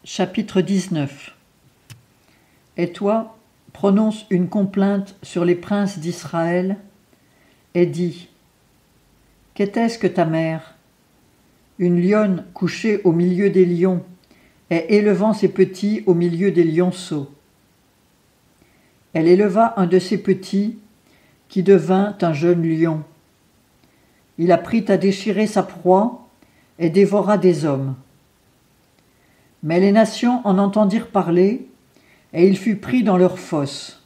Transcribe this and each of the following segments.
Chapitre 19. Et toi, prononce une complainte sur les princes d'Israël, et dis: Qu'était-ce que ta mère? Une lionne couchée au milieu des lions, et élevant ses petits au milieu des lionceaux. Elle éleva un de ses petits, qui devint un jeune lion. Il apprit à déchirer sa proie, et dévora des hommes. Mais les nations en entendirent parler, et il fut pris dans leurs fosses.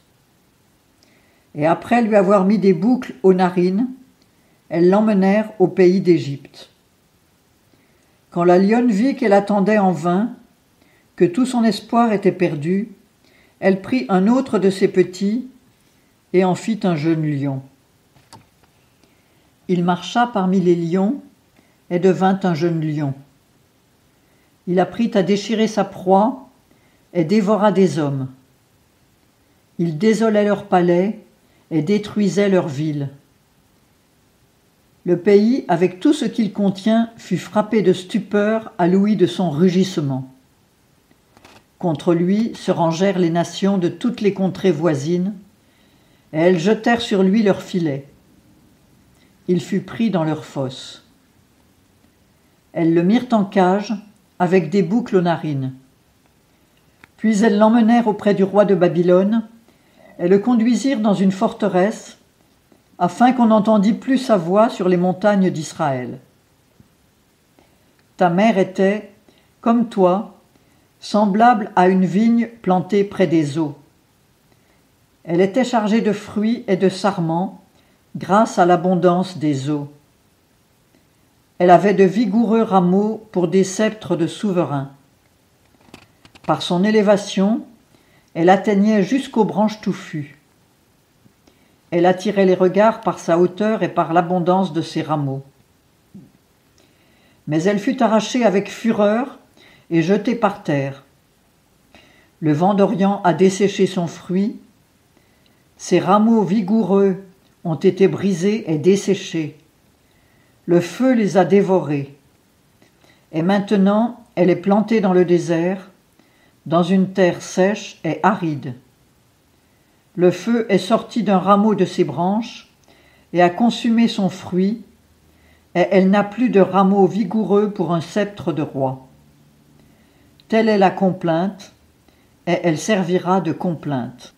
Et après lui avoir mis des boucles aux narines, elles l'emmenèrent au pays d'Égypte. Quand la lionne vit qu'elle attendait en vain, que tout son espoir était perdu, elle prit un autre de ses petits et en fit un jeune lion. Il marcha parmi les lions et devint un jeune lion. Il apprit à déchirer sa proie et dévora des hommes. Il désolait leurs palais et détruisait leurs villes. Le pays, avec tout ce qu'il contient, fut frappé de stupeur à l'ouïe de son rugissement. Contre lui se rangèrent les nations de toutes les contrées voisines, et elles jetèrent sur lui leurs filets. Il fut pris dans leurs fosses. Elles le mirent en cage, avec des boucles aux narines. Puis elles l'emmenèrent auprès du roi de Babylone, et le conduisirent dans une forteresse, afin qu'on n'entendît plus sa voix sur les montagnes d'Israël. Ta mère était, comme toi, semblable à une vigne plantée près des eaux. Elle était chargée de fruits et de sarments, grâce à l'abondance des eaux. Elle avait de vigoureux rameaux pour des sceptres de souverains. Par son élévation, elle atteignait jusqu'aux branches touffues. Elle attirait les regards par sa hauteur et par l'abondance de ses rameaux. Mais elle fut arrachée avec fureur et jetée par terre. Le vent d'Orient a desséché son fruit. Ses rameaux vigoureux ont été brisés et desséchés. Le feu les a dévorés. Et maintenant, elle est plantée dans le désert, dans une terre sèche et aride. Le feu est sorti d'un rameau de ses branches et a consumé son fruit, et elle n'a plus de rameau vigoureux pour un sceptre de roi. Telle est la complainte, et elle servira de complainte.